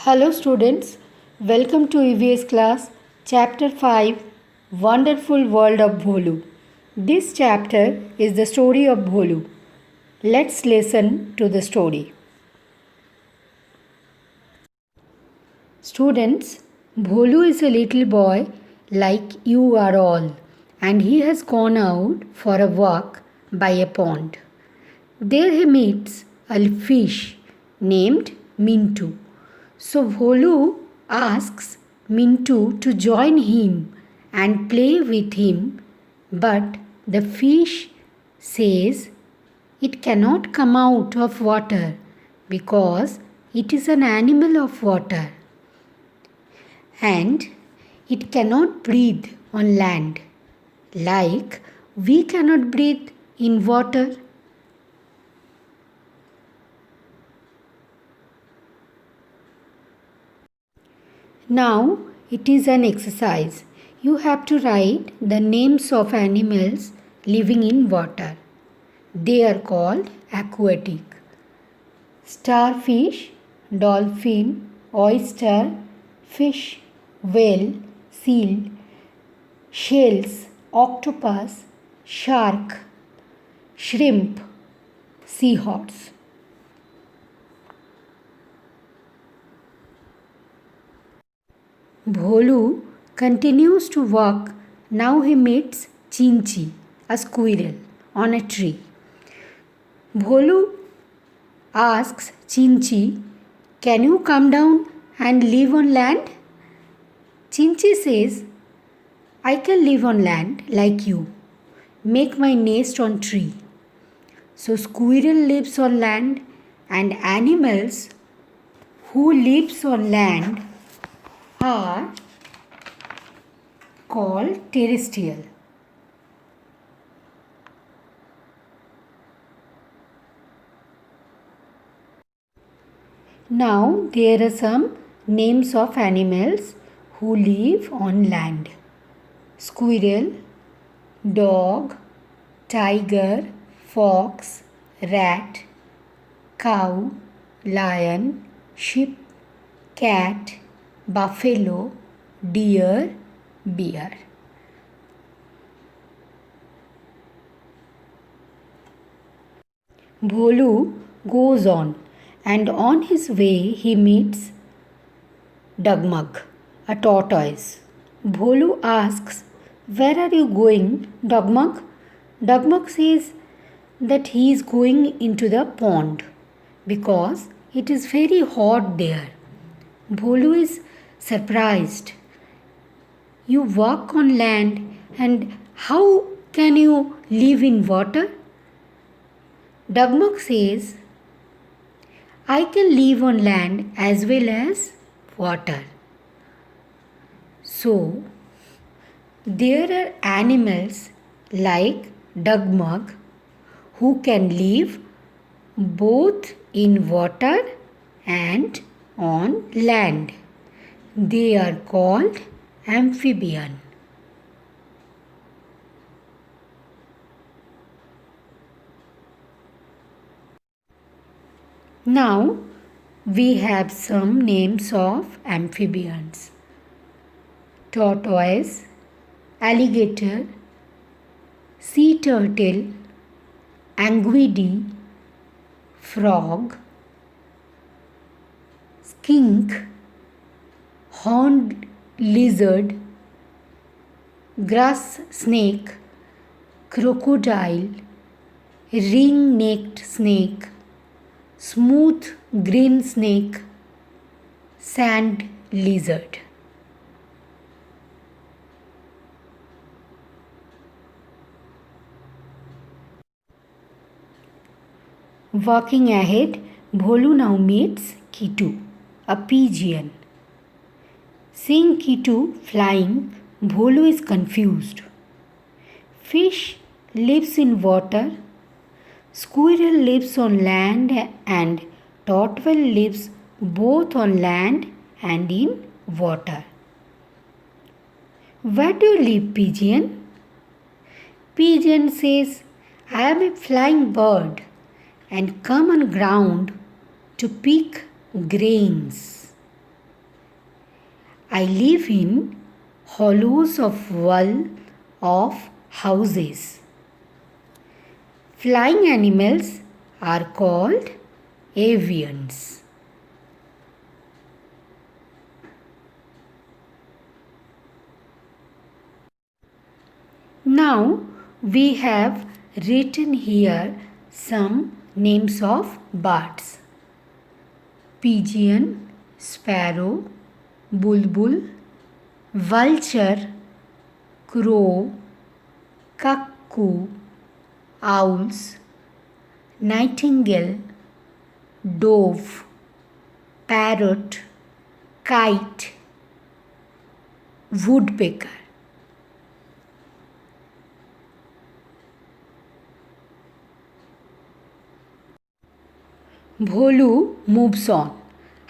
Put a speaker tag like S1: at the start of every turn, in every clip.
S1: Hello students, welcome to EVS class chapter 5 Wonderful World of Bholu. This chapter is the story of Bholu. Let's listen to the story. Students, Bholu is a little boy like you are all, and he has gone out for a walk by a pond. There he meets a fish named Mintu. So Bholu asks Mintu to join him and play with him, but the fish says it cannot come out of water because it is an animal of water and it cannot breathe on land like we cannot breathe in water. Now it is an exercise. You have to write the names of animals living in water. They are called aquatic. Starfish, dolphin, oyster, fish, whale, seal, shells, octopus, shark, shrimp, seahorse. Bholu continues to walk. Now he meets Chinchi, a squirrel, on a tree. Bholu asks Chinchi, "Can you come down and live on land?" Chinchi says, "I can live on land like you. Make my nest on tree." So squirrel lives on land and animals who lives on land are called terrestrial. Now there are some names of animals who live on land. Squirrel, dog, tiger, fox, rat, cow, lion, sheep, cat, buffalo, deer, bear. Bholu goes on, and on his way he meets Dugmug, a tortoise. Bholu asks, "Where are you going, Dugmug?" Dugmug says that he is going into the pond because it is very hot there. Bholu is surprised. "You walk on land, and how can you live in water?" Dugmug says, "I can live on land as well as water." So, there are animals like Dugmug who can live both in water and on land. They are called amphibian. Now we have some names of amphibians: tortoise, alligator, sea turtle, anguidy, frog, skink, horned lizard, grass snake, crocodile, ring-necked snake, smooth green snake, sand lizard. Walking ahead, Bholu now meets Kitu, a pigeon. Seeing Kitu flying, Bholu is confused. Fish lives in water, squirrel lives on land, and tortoise lives both on land and in water. "Where do you live, pigeon?" Pigeon says, "I am a flying bird and come on ground to pick grains." I live in hollows of wall of houses. Flying animals are called avians. Now we have written here some names of birds. Pigeon, sparrow, bulbul, vulture, crow, cuckoo, owls, nightingale, dove, parrot, kite, woodpecker. Bholu moves on.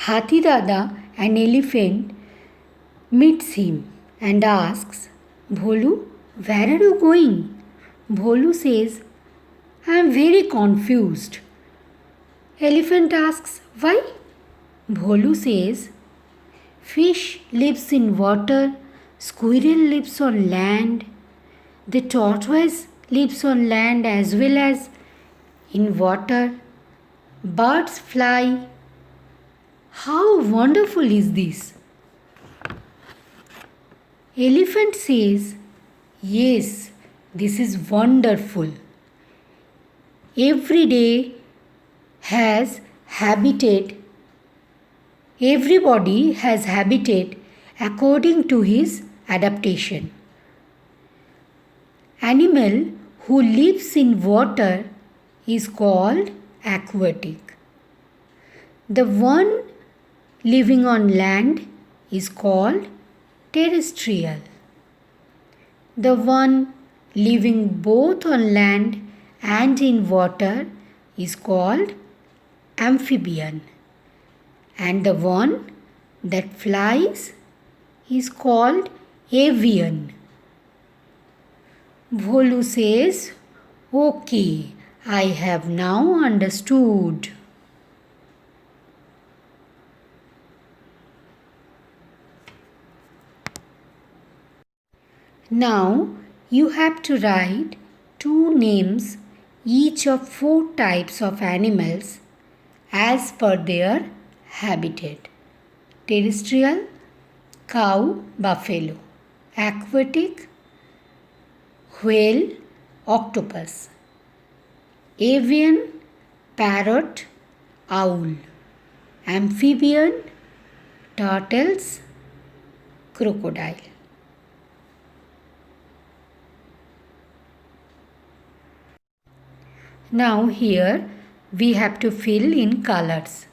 S1: Hathi Dada, an elephant, meets him and asks, Bholu, where are you going? Bholu says, I am very confused. Elephant asks, why? Bholu says, fish lives in water, squirrel lives on land, the tortoise lives on land as well as in water, birds fly. How wonderful is this? Elephant says, yes, this is wonderful. Everybody has habitat according to his adaptation. Animal who lives in water is called aquatic. The one living on land is called terrestrial. The one living both on land and in water is called amphibian. And the one that flies is called avian. Bholu says, okay, I have now understood. Now you have to write two names each of 4 types of animals as per their habitat. Terrestrial, cow, buffalo. Aquatic, whale, octopus. Avian, parrot, owl. Amphibian, turtles, crocodile. Now here we have to fill in colors.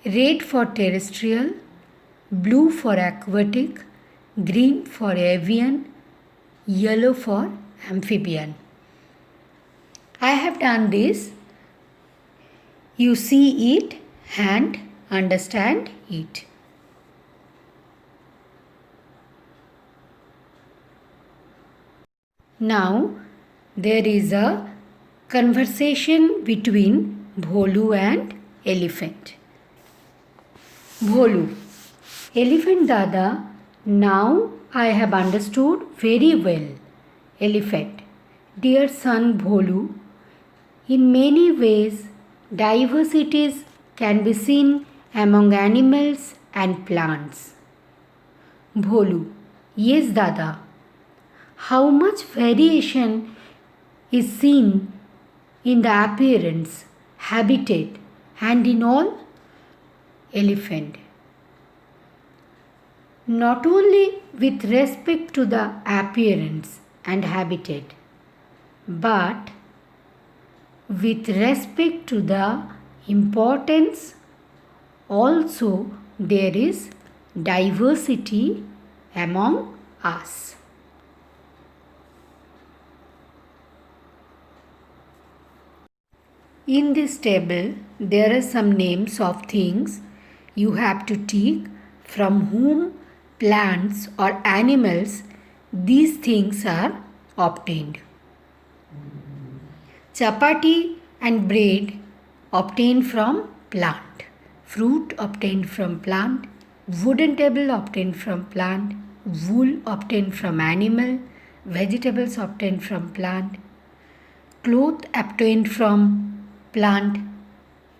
S1: Red for terrestrial, blue for aquatic, green for avian, yellow for amphibian. I have done this. You see it and understand it. Now there is a conversation between Bholu and elephant. Bholu, Elephant Dada, now I have understood very well. Elephant, dear son Bholu, in many ways diversities can be seen among animals and plants. Bholu, yes Dada. How much variation is seen in the appearance, habitat, and in all? Elephant. Not only with respect to the appearance and habitat, but with respect to the importance, also there is diversity among us. In this table, there are some names of things you have to tick from whom plants or animals these things are obtained. Chapati and bread obtained from plant. Fruit obtained from plant. wooden table obtained from plant, wool obtained from animal, vegetables obtained from plant, cloth obtained from plant,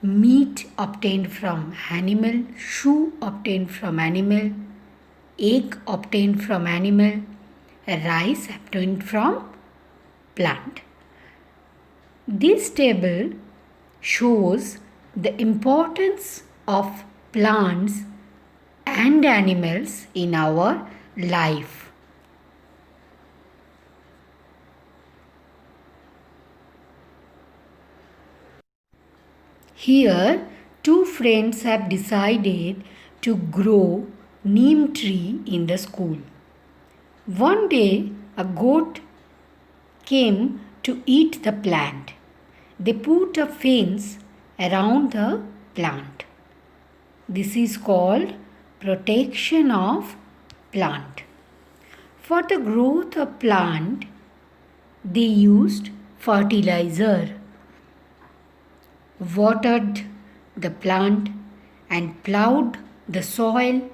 S1: meat obtained from animal, shoe obtained from animal, egg obtained from animal, rice obtained from plant. This table shows the importance of plants and animals in our life. Here, two friends have decided to grow neem tree in the school. One day, a goat came to eat the plant. They put a fence around the plant. This is called protection of plant. For the growth of plant, they used fertilizer, watered the plant and plowed the soil.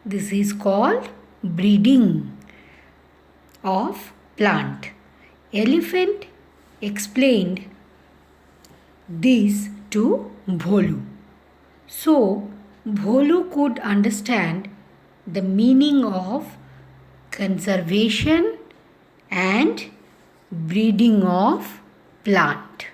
S1: This is called breeding of plant. Elephant explained this to Bholu. So, Bholu could understand the meaning of conservation and breeding of plant.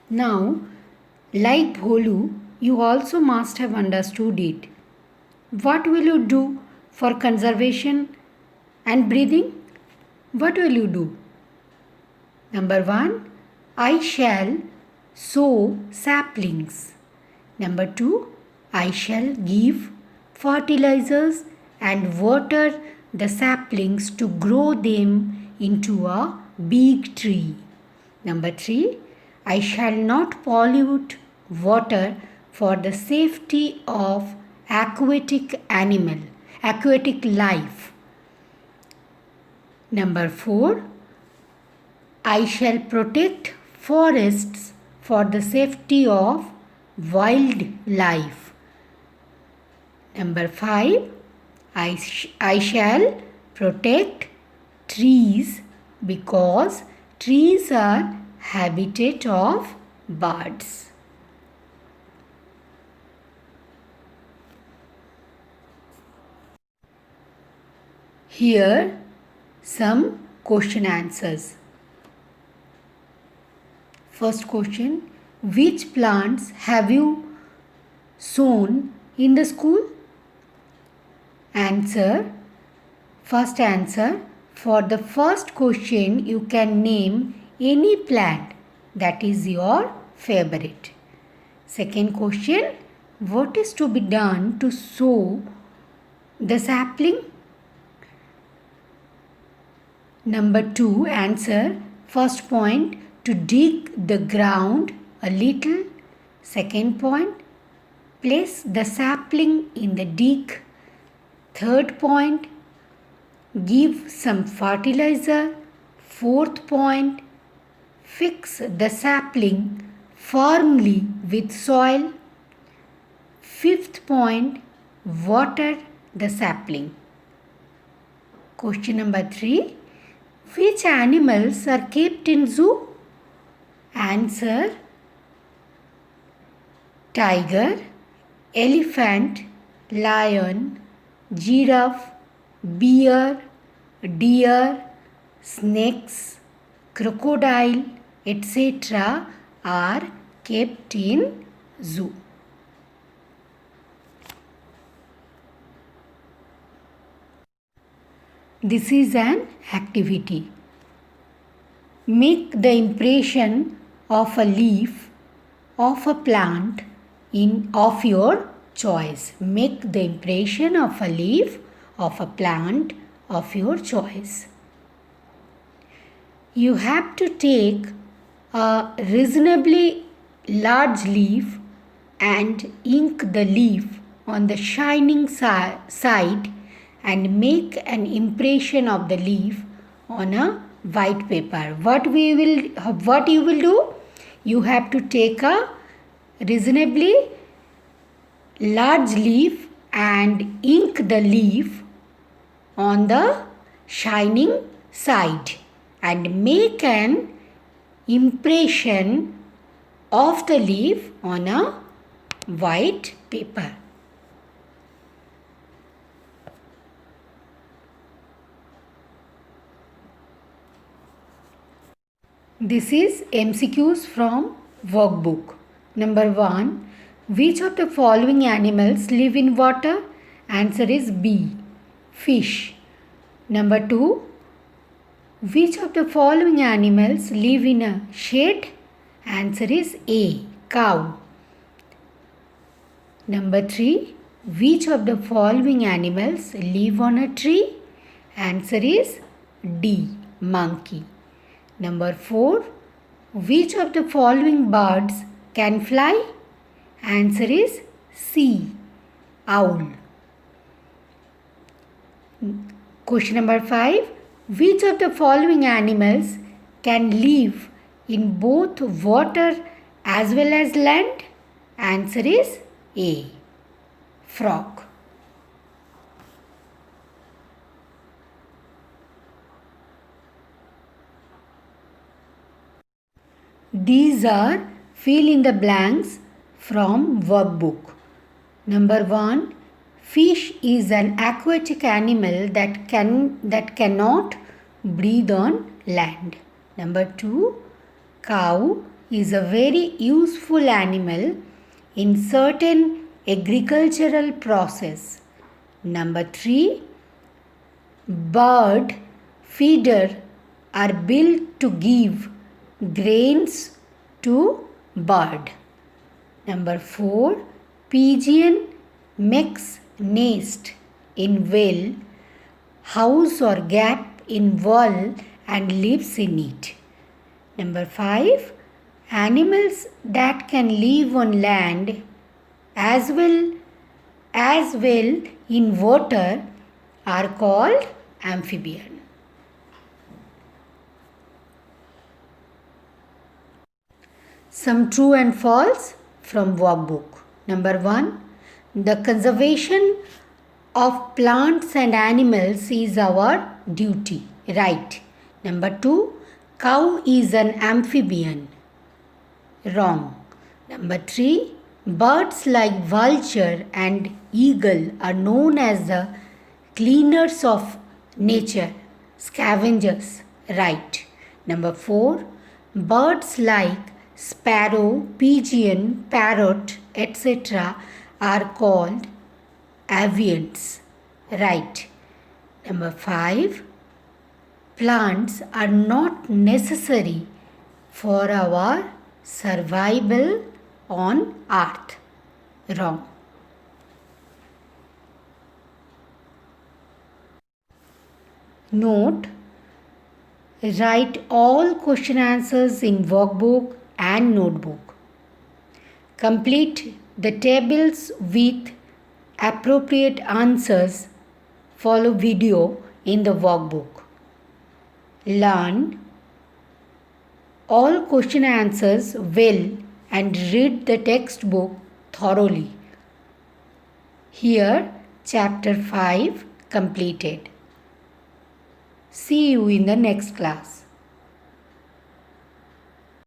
S1: Now, like Bholu, you also must have understood it. What will you do for conservation and breathing? What will you do? Number 1, I shall sow saplings. Number 2, I shall give fertilizers and water the saplings to grow them into a big tree. Number 3, I shall not pollute water for the safety of aquatic life. Number 4, I shall protect forests for the safety of wildlife. Number 5, I shall protect trees because trees are habitat of birds. Here some question answers. First question, which plants have you sown in the school? Answer. First answer, for the first question you can name any plant that is your favorite. Second question, what is to be done to sow the sapling? Number 2 answer, first point, to dig the ground a little. Second point, place the sapling in the dig. Third point, give some fertilizer. Fourth point, fix the sapling firmly with soil. Fifth point, water the sapling. Question number 3, which animals are kept in zoo? Answer, tiger, elephant, lion, giraffe, bear, deer, snakes, crocodile, etc. are kept in zoo. This is an activity. Make the impression of a leaf of a plant of your choice. Make the impression of a leaf of a plant of your choice. You have to take a reasonably large leaf and ink the leaf on the shining side and make an impression of the leaf on a white paper. What you will do? You have to take a reasonably large leaf and ink the leaf on the shining side and make an impression of the leaf on a white paper. This is MCQs from workbook. Number 1. Which of the following animals live in water? Answer is B. Fish. Number 2. Which of the following animals live in a shed? Answer is A. Cow. Number 3. Which of the following animals live on a tree? Answer is D. Monkey. Number 4. Which of the following birds can fly? Answer is C. Owl. Question number 5. Which of the following animals can live in both water as well as land? Answer is A. Frog. These are fill in the blanks from workbook. Number 1. Fish is an aquatic animal that cannot breathe on land. Number 2. Cow is a very useful animal in certain agricultural process. Number 3. Bird feeder are built to give grains to bird. Number 4. Pigeon makes nest in well, house or gap in wall and lives in it. Number 5. Animals that can live on land as well in water are called amphibian. Some true and false from workbook. Number 1. The conservation of plants and animals is our duty. Right. Number 2. Cow is an amphibian. Wrong. Number 3. Birds like vulture and eagle are known as the cleaners of nature, scavengers. Right. Number 4. Birds like sparrow, pigeon, parrot, etc. are called avians. Right. Number 5. Plants are not necessary for our survival on earth. Wrong. Note: write all question answers in workbook and notebook. Complete the tables with appropriate answers. Follow video in the workbook. Learn all question answers well and read the textbook thoroughly. Here, chapter 5 completed. See you in the next class.